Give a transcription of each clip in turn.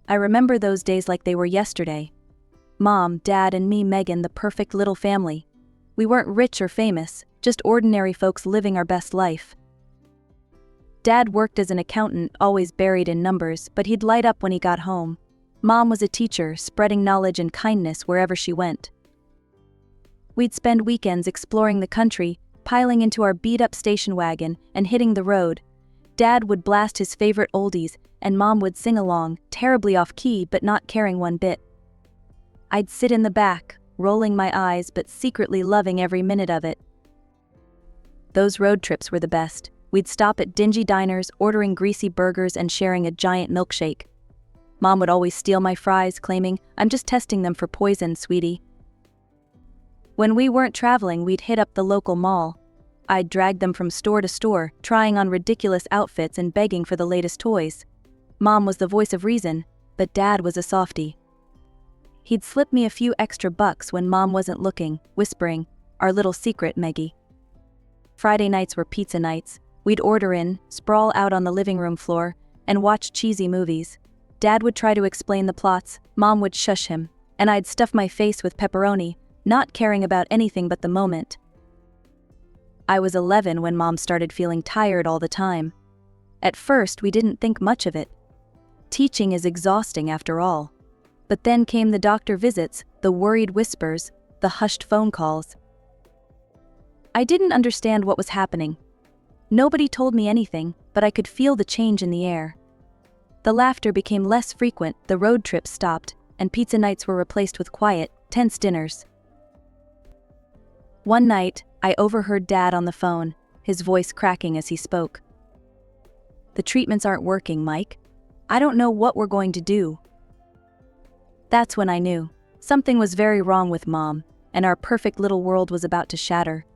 I remember those days like they were yesterday. Mom, Dad, and me, Megan, the perfect little family. We weren't rich or famous, just ordinary folks living our best life. Dad worked as an accountant, always buried in numbers, but he'd light up when he got home. Mom was a teacher, spreading knowledge and kindness wherever she went. We'd spend weekends exploring the country, piling into our beat-up station wagon and hitting the road. Dad would blast his favorite oldies, and Mom would sing along, terribly off-key but not caring one bit. I'd sit in the back, rolling my eyes but secretly loving every minute of it. Those road trips were the best. We'd stop at dingy diners, ordering greasy burgers and sharing a giant milkshake. Mom would always steal my fries, claiming, "I'm just testing them for poison, sweetie." When we weren't traveling, we'd hit up the local mall. I'd drag them from store to store, trying on ridiculous outfits and begging for the latest toys. Mom was the voice of reason, but Dad was a softie. He'd slip me a few extra bucks when Mom wasn't looking, whispering, "Our little secret, Meggie." Friday nights were pizza nights. We'd order in, sprawl out on the living room floor, and watch cheesy movies. Dad would try to explain the plots, Mom would shush him, and I'd stuff my face with pepperoni, not caring about anything but the moment. I was 11 when Mom started feeling tired all the time. At first, we didn't think much of it. Teaching is exhausting after all. But then came the doctor visits, the worried whispers, the hushed phone calls. I didn't understand what was happening. Nobody told me anything, but I could feel the change in the air. The laughter became less frequent, the road trips stopped, and pizza nights were replaced with quiet, tense dinners. One night, I overheard Dad on the phone, his voice cracking as he spoke. "The treatments aren't working, Mike. I don't know what we're going to do." That's when I knew. Something was very wrong with Mom, and our perfect little world was about to shatter.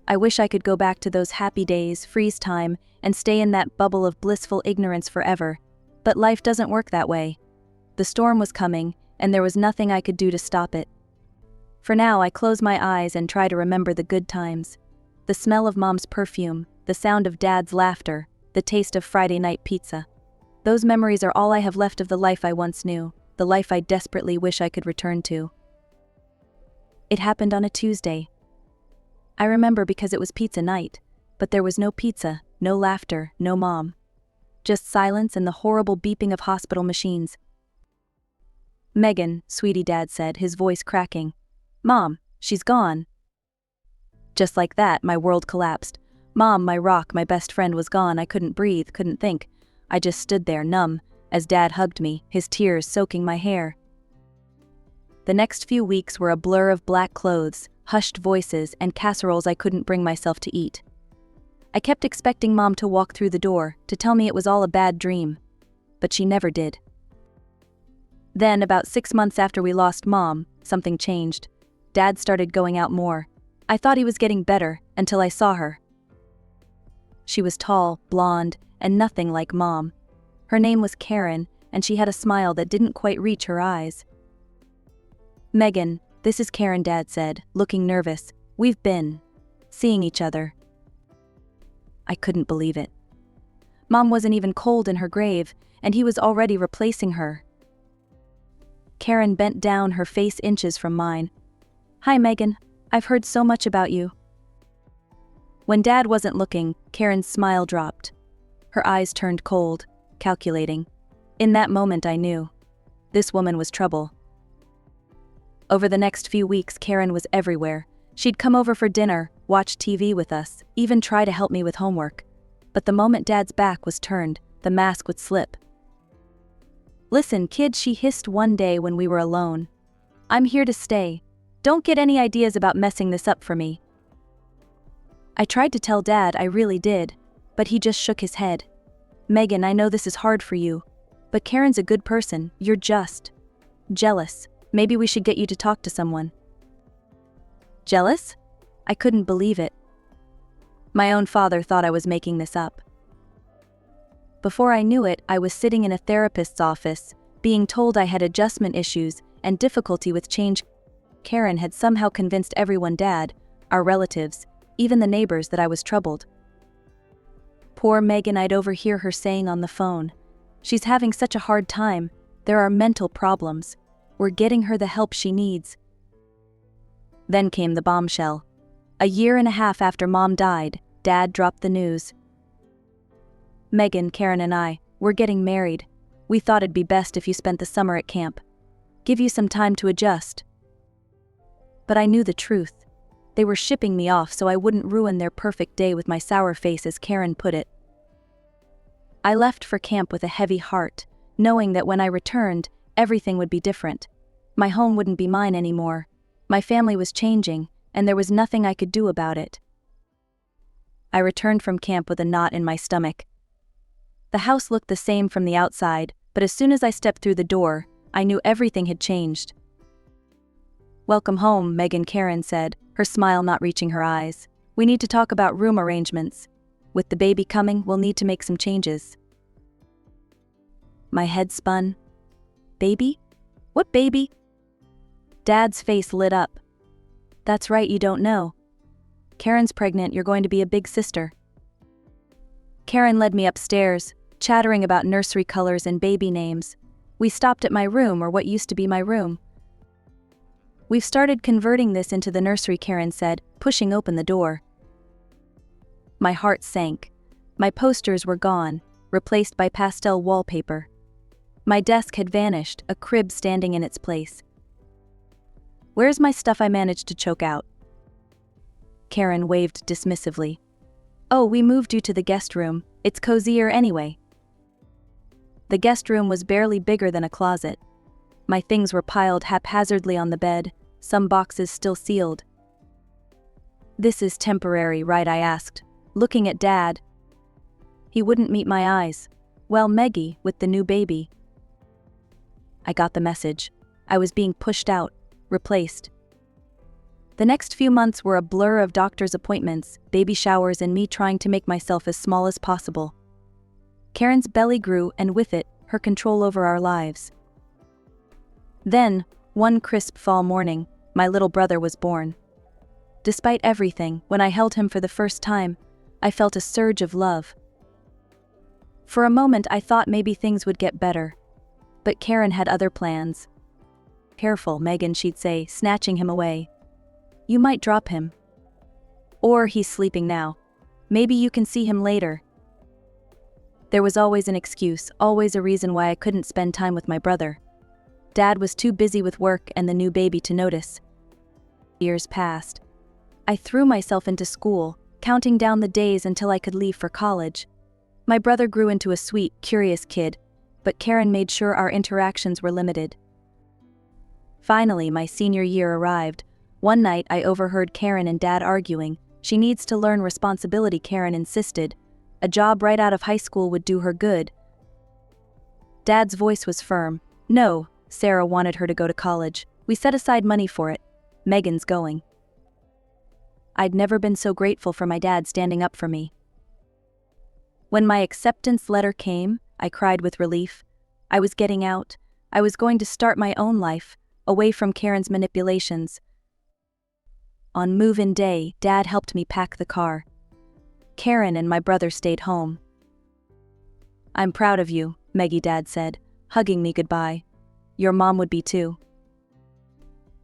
I wish I could go back to those happy days, freeze time, and stay in that bubble of blissful ignorance forever, but life doesn't work that way. The storm was coming, and there was nothing I could do to stop it. For now, I close my eyes and try to remember the good times. The smell of Mom's perfume, the sound of Dad's laughter, the taste of Friday night pizza. Those memories are all I have left of the life I once knew, the life I desperately wish I could return to. It happened on a Tuesday. I remember because it was pizza night, but there was no pizza, no laughter, no Mom. Just silence and the horrible beeping of hospital machines. "Megan, sweetie," Dad said, his voice cracking. "Mom, she's gone." Just like that, my world collapsed. Mom, my rock, my best friend, was gone. I couldn't breathe, couldn't think. I just stood there, numb, as Dad hugged me, his tears soaking my hair. The next few weeks were a blur of black clothes, hushed voices, and casseroles I couldn't bring myself to eat. I kept expecting Mom to walk through the door, to tell me it was all a bad dream. But she never did. Then, about 6 months after we lost Mom, something changed. Dad started going out more. I thought he was getting better, until I saw her. She was tall, blonde, and nothing like Mom. Her name was Karen, and she had a smile that didn't quite reach her eyes. "Megan, this is Karen," Dad said, looking nervous. "We've been seeing each other." I couldn't believe it. Mom wasn't even cold in her grave, and he was already replacing her. Karen bent down, her face inches from mine. "Hi, Megan. I've heard so much about you." When Dad wasn't looking, Karen's smile dropped. Her eyes turned cold, calculating. In that moment I knew. This woman was trouble. Over the next few weeks, Karen was everywhere. She'd come over for dinner, watch TV with us, even try to help me with homework. But the moment Dad's back was turned, the mask would slip. "Listen, kid," she hissed one day when we were alone. "I'm here to stay. Don't get any ideas about messing this up for me." I tried to tell Dad, I really did, but he just shook his head. "Megan, I know this is hard for you, but Karen's a good person. You're just jealous. Maybe we should get you to talk to someone." Jealous? I couldn't believe it. My own father thought I was making this up. Before I knew it, I was sitting in a therapist's office, being told I had adjustment issues and difficulty with change. Karen had somehow convinced everyone, Dad, our relatives, even the neighbors, that I was troubled. Poor Megan, I'd overhear her saying on the phone, She's having such a hard time. There are mental problems. We're getting her the help she needs. Then came the bombshell. A year and a half after Mom died, Dad dropped the news. Megan, Karen, and I, we're getting married. We thought it'd be best if you spent the summer at camp. Give you some time to adjust. But I knew the truth. They were shipping me off so I wouldn't ruin their perfect day with my sour face, as Karen put it. I left for camp with a heavy heart, knowing that when I returned, everything would be different. My home wouldn't be mine anymore. My family was changing, and there was nothing I could do about it. I returned from camp with a knot in my stomach. The house looked the same from the outside, but as soon as I stepped through the door, I knew everything had changed. "Welcome home," Megan, Karen said, her smile not reaching her eyes. "We need to talk about room arrangements. With the baby coming, we'll need to make some changes." My head spun. Baby? What baby? Dad's face lit up. "That's right, you don't know. Karen's pregnant, you're going to be a big sister." Karen led me upstairs, chattering about nursery colors and baby names. We stopped at my room, or what used to be my room. "We've started converting this into the nursery," Karen said, pushing open the door. My heart sank. My posters were gone, replaced by pastel wallpaper. My desk had vanished, a crib standing in its place. "Where's my stuff?" I managed to choke out. Karen waved dismissively. "Oh, we moved you to the guest room. It's cozier anyway." The guest room was barely bigger than a closet. My things were piled haphazardly on the bed, some boxes still sealed. "This is temporary, right?" I asked, looking at Dad. He wouldn't meet my eyes. "Well, Meggie, with the new baby." I got the message. I was being pushed out, replaced. The next few months were a blur of doctor's appointments, baby showers, and me trying to make myself as small as possible. Karen's belly grew, and with it, her control over our lives. Then, one crisp fall morning, my little brother was born. Despite everything, when I held him for the first time, I felt a surge of love. For a moment I thought maybe things would get better. But Karen had other plans. "Careful, Megan," she'd say, snatching him away. "You might drop him. Or he's sleeping now. Maybe you can see him later." There was always an excuse, always a reason why I couldn't spend time with my brother. Dad was too busy with work and the new baby to notice. Years passed. I threw myself into school, counting down the days until I could leave for college. My brother grew into a sweet, curious kid, but Karen made sure our interactions were limited. Finally, my senior year arrived. One night I overheard Karen and Dad arguing. "She needs to learn responsibility," Karen insisted. "A job right out of high school would do her good." Dad's voice was firm. "No, Sarah wanted her to go to college. We set aside money for it. Megan's going." I'd never been so grateful for my dad standing up for me. When my acceptance letter came, I cried with relief. I was getting out. I was going to start my own life, away from Karen's manipulations. On move-in day, Dad helped me pack the car. Karen and my brother stayed home. "I'm proud of you," Meggie, Dad said, hugging me goodbye. "Your mom would be too."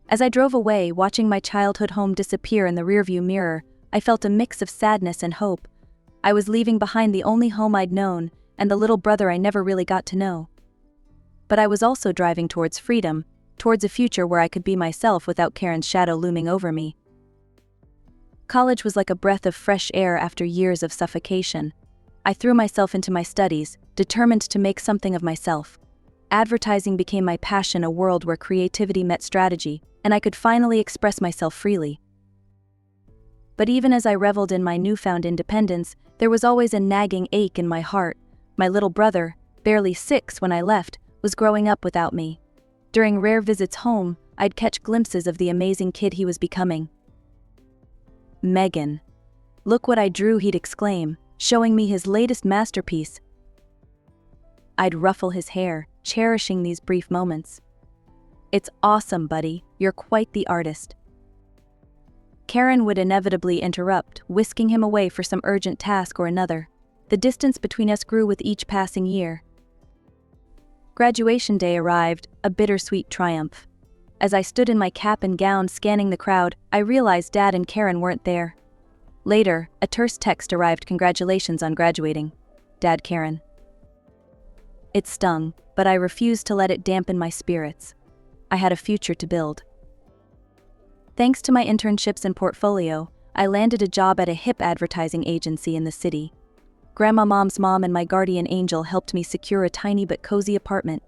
As I drove away, watching my childhood home disappear in the rearview mirror, I felt a mix of sadness and hope. I was leaving behind the only home I'd known, and the little brother I never really got to know. But I was also driving towards freedom, towards a future where I could be myself without Karen's shadow looming over me. College was like a breath of fresh air after years of suffocation. I threw myself into my studies, determined to make something of myself. Advertising became my passion, a world where creativity met strategy, and I could finally express myself freely. But even as I reveled in my newfound independence, there was always a nagging ache in my heart. My little brother, barely 6 when I left, was growing up without me. During rare visits home, I'd catch glimpses of the amazing kid he was becoming. "Megan, look what I drew," he'd exclaim, showing me his latest masterpiece. I'd ruffle his hair, cherishing these brief moments. "It's awesome, buddy, you're quite the artist." Karen would inevitably interrupt, whisking him away for some urgent task or another. The distance between us grew with each passing year. Graduation day arrived, a bittersweet triumph. As I stood in my cap and gown scanning the crowd, I realized Dad and Karen weren't there. Later, a terse text arrived: "Congratulations on graduating. Dad, Karen." It stung, but I refused to let it dampen my spirits. I had a future to build. Thanks to my internships and portfolio, I landed a job at a hip advertising agency in the city. Grandma Mom's mom and my guardian angel helped me secure a tiny but cozy apartment.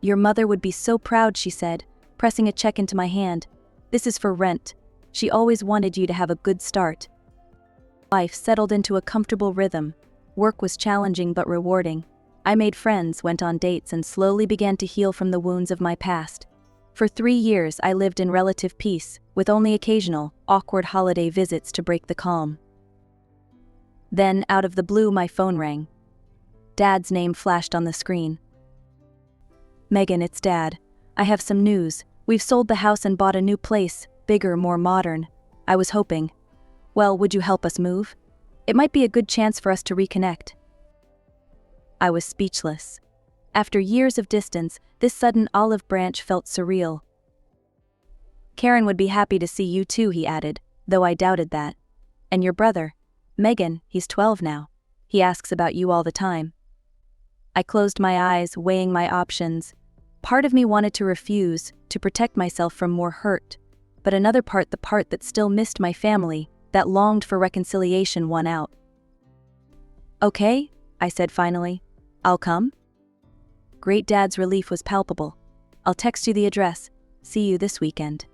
"Your mother would be so proud," she said, pressing a check into my hand. "This is for rent. She always wanted you to have a good start." Life settled into a comfortable rhythm. Work was challenging but rewarding. I made friends, went on dates, and slowly began to heal from the wounds of my past. For 3 years, I lived in relative peace, with only occasional, awkward holiday visits to break the calm. Then, out of the blue, my phone rang. Dad's name flashed on the screen. "Megan, it's Dad. I have some news. We've sold the house and bought a new place, bigger, more modern. I was hoping. Well, would you help us move? It might be a good chance for us to reconnect." I was speechless. After years of distance, this sudden olive branch felt surreal. "Karen would be happy to see you too," he added, though I doubted that. "And your brother, Megan, he's 12 now. He asks about you all the time." I closed my eyes, weighing my options. Part of me wanted to refuse, to protect myself from more hurt. But another part, the part that still missed my family, that longed for reconciliation, won out. "Okay," I said finally. "I'll come." Great Dad's relief was palpable. "I'll text you the address. See you this weekend."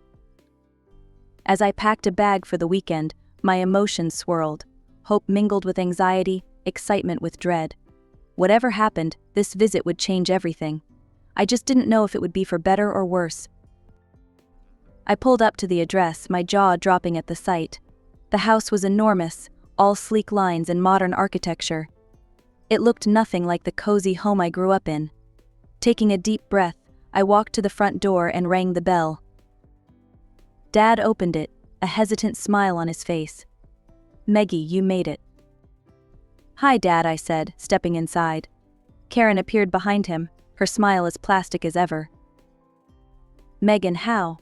As I packed a bag for the weekend, my emotions swirled. Hope mingled with anxiety, excitement with dread. Whatever happened, this visit would change everything. I just didn't know if it would be for better or worse. I pulled up to the address, my jaw dropping at the sight. The house was enormous, all sleek lines and modern architecture. It looked nothing like the cozy home I grew up in. Taking a deep breath, I walked to the front door and rang the bell. Dad opened it, a hesitant smile on his face. "Meggie, you made it." "Hi, Dad," I said, stepping inside. Karen appeared behind him, her smile as plastic as ever. "Megan, how?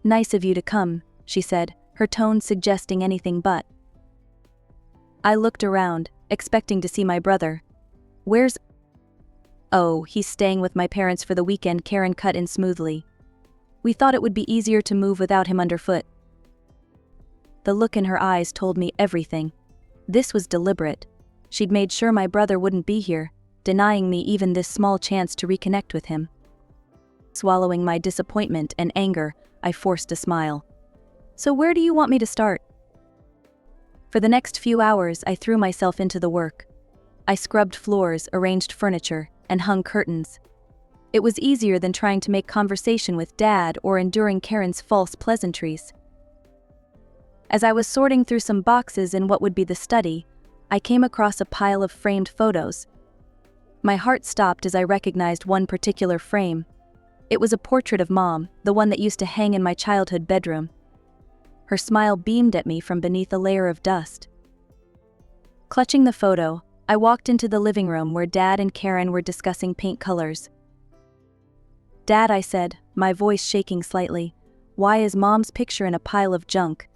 Nice of you to come," she said, her tone suggesting anything but. I looked around, expecting to see my brother. "Where's—" "Oh, he's staying with my parents for the weekend," Karen cut in smoothly. "We thought it would be easier to move without him underfoot." The look in her eyes told me everything. This was deliberate. She'd made sure my brother wouldn't be here, denying me even this small chance to reconnect with him. Swallowing my disappointment and anger, I forced a smile. "So where do you want me to start?" For the next few hours, I threw myself into the work. I scrubbed floors, arranged furniture, and hung curtains. It was easier than trying to make conversation with Dad or enduring Karen's false pleasantries. As I was sorting through some boxes in what would be the study, I came across a pile of framed photos. My heart stopped as I recognized one particular frame. It was a portrait of Mom, the one that used to hang in my childhood bedroom. Her smile beamed at me from beneath a layer of dust. Clutching the photo, I walked into the living room where Dad and Karen were discussing paint colors. "Dad," I said, my voice shaking slightly, "why is Mom's picture in a pile of junk?"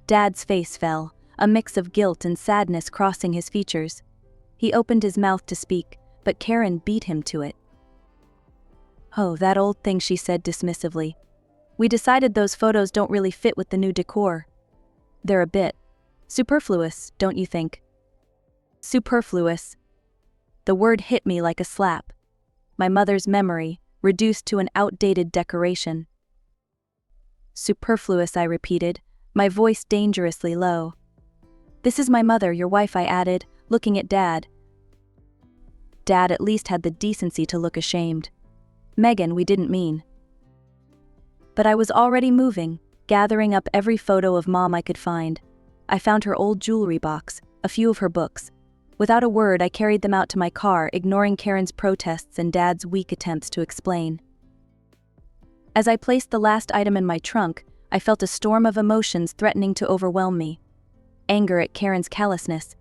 Dad's face fell, a mix of guilt and sadness crossing his features. He opened his mouth to speak, but Karen beat him to it. "Oh, that old thing," she said dismissively. "We decided those photos don't really fit with the new decor. They're a bit superfluous, don't you think?" Superfluous. The word hit me like a slap. My mother's memory, reduced to an outdated decoration. "Superfluous," I repeated, my voice dangerously low. "This is my mother, your wife," I added, looking at Dad. Dad at least had the decency to look ashamed. "Megan, we didn't mean." But I was already moving, gathering up every photo of Mom I could find. I found her old jewelry box, a few of her books. Without a word, I carried them out to my car, ignoring Karen's protests and Dad's weak attempts to explain. As I placed the last item in my trunk, I felt a storm of emotions threatening to overwhelm me. Anger at Karen's callousness,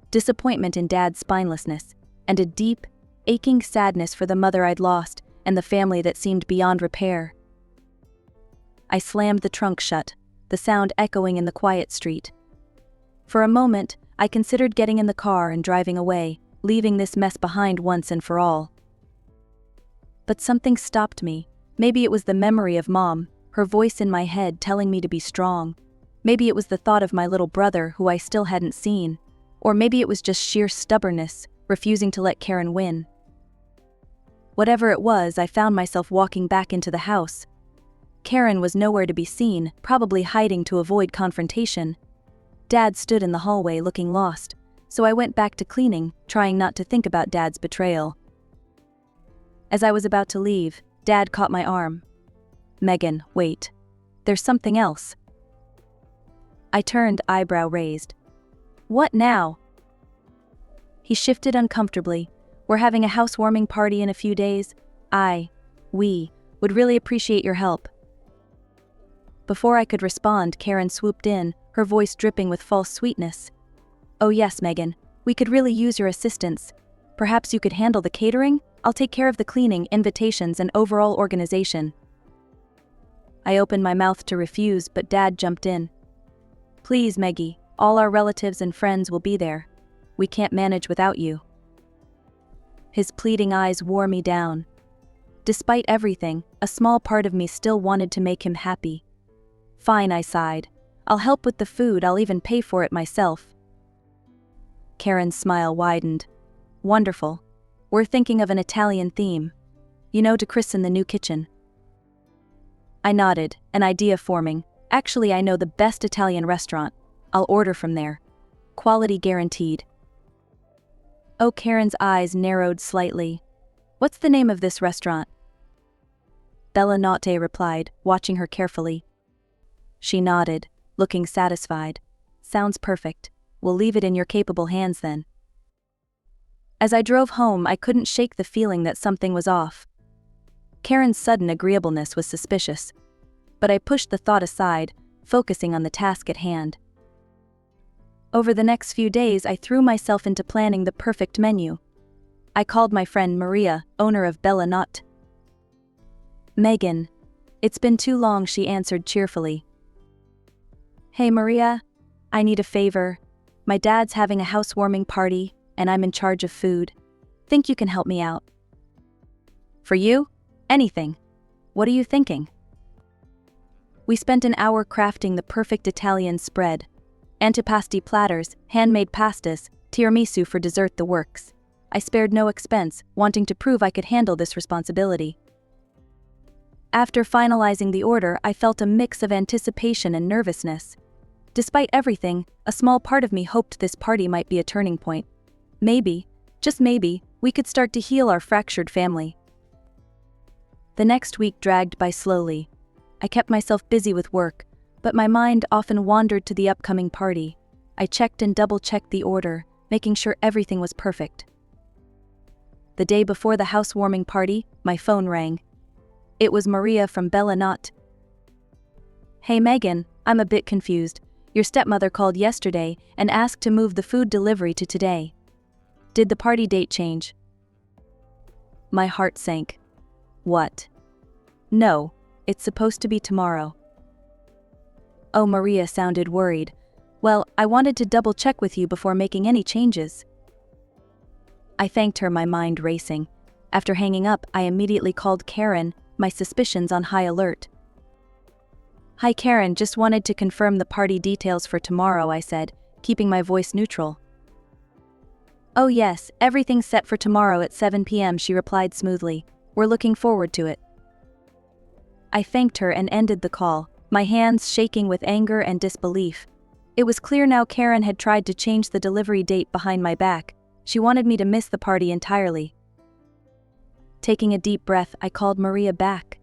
disappointment in Dad's spinelessness, and a deep, aching sadness for the mother I'd lost and the family that seemed beyond repair. I slammed the trunk shut, the sound echoing in the quiet street. For a moment, I considered getting in the car and driving away, leaving this mess behind once and for all. But something stopped me. Maybe it was the memory of Mom, her voice in my head telling me to be strong. Maybe it was the thought of my little brother who I still hadn't seen. Or maybe it was just sheer stubbornness, refusing to let Karen win. Whatever it was, I found myself walking back into the house. Karen was nowhere to be seen, probably hiding to avoid confrontation. Dad stood in the hallway looking lost, so I went back to cleaning, trying not to think about Dad's betrayal. As I was about to leave, Dad caught my arm. "Megan, wait. There's something else." I turned, eyebrow raised. "What now?" He shifted uncomfortably. "We're having a housewarming party in a few days. We would really appreciate your help." Before I could respond, Karen swooped in, her voice dripping with false sweetness. "Oh yes, Megan, we could really use your assistance. Perhaps you could handle the catering? I'll take care of the cleaning, invitations, and overall organization." I opened my mouth to refuse, but Dad jumped in. "Please, Meggie, all our relatives and friends will be there. We can't manage without you." His pleading eyes wore me down. Despite everything, a small part of me still wanted to make him happy. "Fine," I sighed. "I'll help with the food, I'll even pay for it myself." Karen's smile widened. "Wonderful. We're thinking of an Italian theme. To christen the new kitchen." I nodded, an idea forming. "Actually, I know the best Italian restaurant. I'll order from there. Quality guaranteed." Oh, Karen's eyes narrowed slightly. "What's the name of this restaurant?" Bella Notte replied, watching her carefully. She nodded, looking satisfied. "Sounds perfect. We'll leave it in your capable hands then." As I drove home, I couldn't shake the feeling that something was off. Karen's sudden agreeableness was suspicious, but I pushed the thought aside, focusing on the task at hand. Over the next few days, I threw myself into planning the perfect menu. I called my friend Maria, owner of Bella Notte. "Megan, it's been too long," she answered cheerfully. "Hey Maria, I need a favor. My dad's having a housewarming party, and I'm in charge of food. Think you can help me out?" "For you? Anything. What are you thinking?" We spent an hour crafting the perfect Italian spread. Antipasti platters, handmade pastas, tiramisu for dessert, the works. I spared no expense, wanting to prove I could handle this responsibility. After finalizing the order, I felt a mix of anticipation and nervousness. Despite everything, a small part of me hoped this party might be a turning point. Maybe, just maybe, we could start to heal our fractured family. The next week dragged by slowly. I kept myself busy with work, but my mind often wandered to the upcoming party. I checked and double-checked the order, making sure everything was perfect. The day before the housewarming party, my phone rang. It was Maria from Bella Notte. "Hey Megan, I'm a bit confused. Your stepmother called yesterday and asked to move the food delivery to today. Did the party date change?" My heart sank. "What? No, it's supposed to be tomorrow." Oh, Maria sounded worried. "Well, I wanted to double-check with you before making any changes." I thanked her, my mind racing. After hanging up, I immediately called Karen, my suspicions on high alert. "Hi Karen, just wanted to confirm the party details for tomorrow," I said, keeping my voice neutral. "Oh yes, everything's set for tomorrow at 7 p.m, she replied smoothly. "We're looking forward to it." I thanked her and ended the call, my hands shaking with anger and disbelief. It was clear now Karen had tried to change the delivery date behind my back. She wanted me to miss the party entirely. Taking a deep breath, I called Maria back.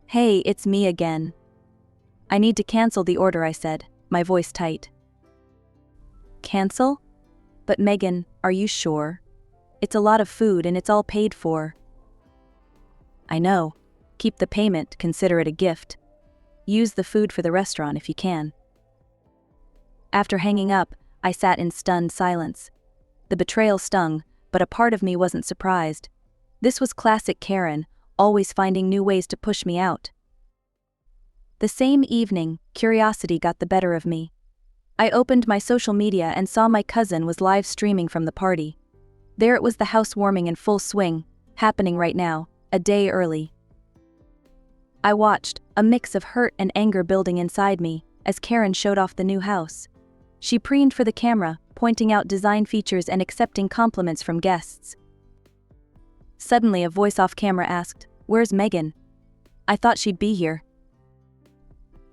"Hey, it's me again. I need to cancel the order," I said, my voice tight. "Cancel? But Megan, are you sure? It's a lot of food and it's all paid for." "I know. Keep the payment, consider it a gift. Use the food for the restaurant if you can." After hanging up, I sat in stunned silence. The betrayal stung, but a part of me wasn't surprised. This was classic Karen, always finding new ways to push me out. The same evening, curiosity got the better of me. I opened my social media and saw my cousin was live streaming from the party. There it was, the housewarming in full swing, happening right now, a day early. I watched, a mix of hurt and anger building inside me, as Karen showed off the new house. She preened for the camera, pointing out design features and accepting compliments from guests. Suddenly a voice off camera asked, "Where's Megan? I thought she'd be here."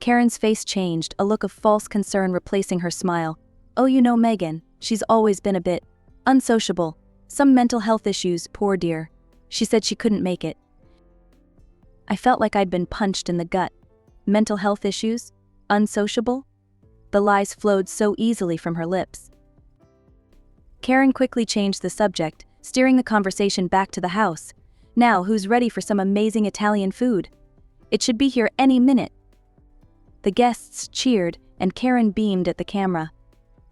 Karen's face changed, a look of false concern replacing her smile. "Oh, you know Megan, she's always been a bit unsociable. Some mental health issues, poor dear. She said she couldn't make it." I felt like I'd been punched in the gut. Mental health issues? Unsociable? The lies flowed so easily from her lips. Karen quickly changed the subject, steering the conversation back to the house. "Now, who's ready for some amazing Italian food? It should be here any minute." The guests cheered, and Karen beamed at the camera.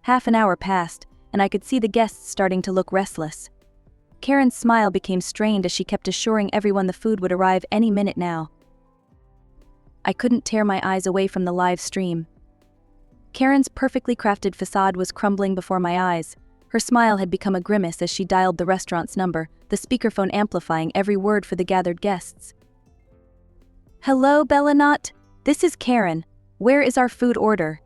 Half an hour passed, and I could see the guests starting to look restless. Karen's smile became strained as she kept assuring everyone the food would arrive any minute now. I couldn't tear my eyes away from the live stream. Karen's perfectly crafted facade was crumbling before my eyes. Her smile had become a grimace as she dialed the restaurant's number, the speakerphone amplifying every word for the gathered guests. "Hello, Bellanot. This is Karen. Where is our food order?"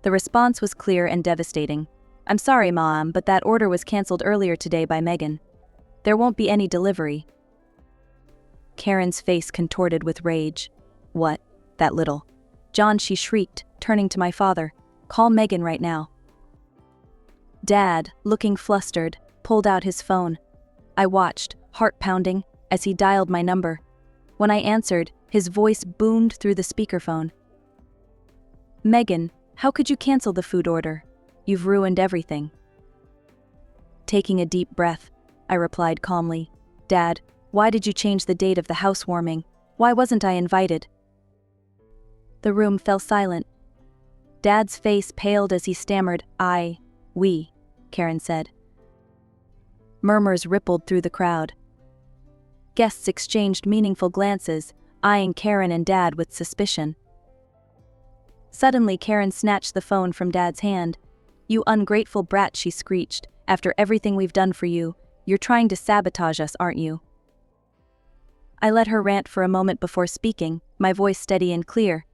The response was clear and devastating. "I'm sorry, Mom, but that order was cancelled earlier today by Megan. There won't be any delivery." Karen's face contorted with rage. "What? That little John," she shrieked, turning to my father. "Call Megan right now." Dad, looking flustered, pulled out his phone. I watched, heart pounding, as he dialed my number. When I answered, his voice boomed through the speakerphone. "Megan, how could you cancel the food order? You've ruined everything." Taking a deep breath, I replied calmly, "Dad, why did you change the date of the housewarming? Why wasn't I invited?" The room fell silent. Dad's face paled as he stammered, "We," Karen said. Murmurs rippled through the crowd. Guests exchanged meaningful glances, eyeing Karen and Dad with suspicion. Suddenly, Karen snatched the phone from Dad's hand. "You ungrateful brat," she screeched. "After everything we've done for you, you're trying to sabotage us, aren't you?" I let her rant for a moment before speaking, my voice steady and clear.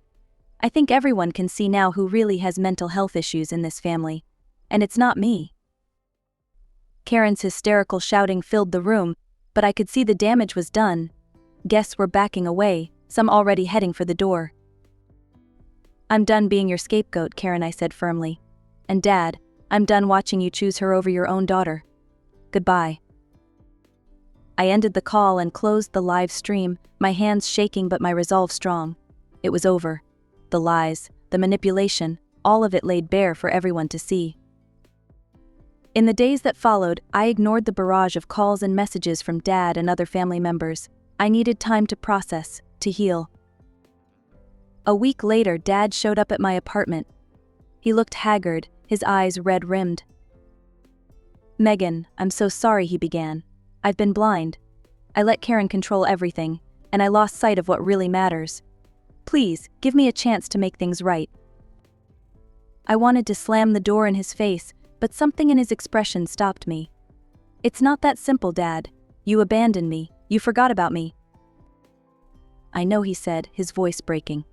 "I think everyone can see now who really has mental health issues in this family. And it's not me." Karen's hysterical shouting filled the room, but I could see the damage was done. Guests were backing away, some already heading for the door. "I'm done being your scapegoat, Karen," I said firmly. "And Dad, I'm done watching you choose her over your own daughter. Goodbye." I ended the call and closed the live stream, my hands shaking but my resolve strong. It was over. The lies, the manipulation, all of it laid bare for everyone to see. In the days that followed, I ignored the barrage of calls and messages from Dad and other family members. I needed time to process, to heal. A week later, Dad showed up at my apartment. He looked haggard, his eyes red-rimmed. "Megan, I'm so sorry," he began. "I've been blind. I let Karen control everything, and I lost sight of what really matters. Please, give me a chance to make things right." I wanted to slam the door in his face, but something in his expression stopped me. "It's not that simple, Dad. You abandoned me, you forgot about me." "I know," he said, his voice breaking.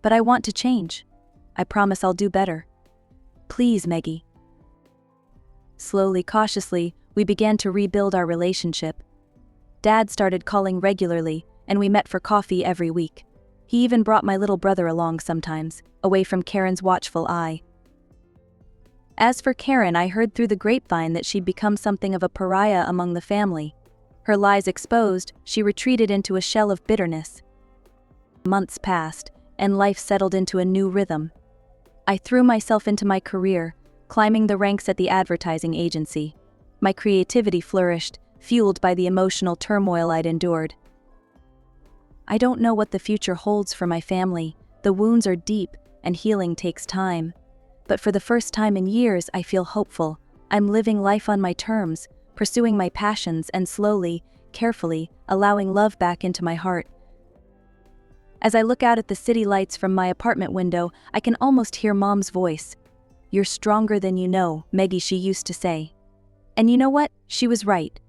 "But I want to change. I promise I'll do better. Please, Meggie." Slowly, cautiously, we began to rebuild our relationship. Dad started calling regularly, and we met for coffee every week. He even brought my little brother along sometimes, away from Karen's watchful eye. As for Karen, I heard through the grapevine that she'd become something of a pariah among the family. Her lies exposed, she retreated into a shell of bitterness. Months passed, and life settled into a new rhythm. I threw myself into my career, climbing the ranks at the advertising agency. My creativity flourished, fueled by the emotional turmoil I'd endured. I don't know what the future holds for my family. The wounds are deep, and healing takes time. But for the first time in years, I feel hopeful, I'm living life on my terms, pursuing my passions and slowly, carefully, allowing love back into my heart. As I look out at the city lights from my apartment window, I can almost hear Mom's voice. "You're stronger than you know," Maggie she used to say. And you know what? She was right.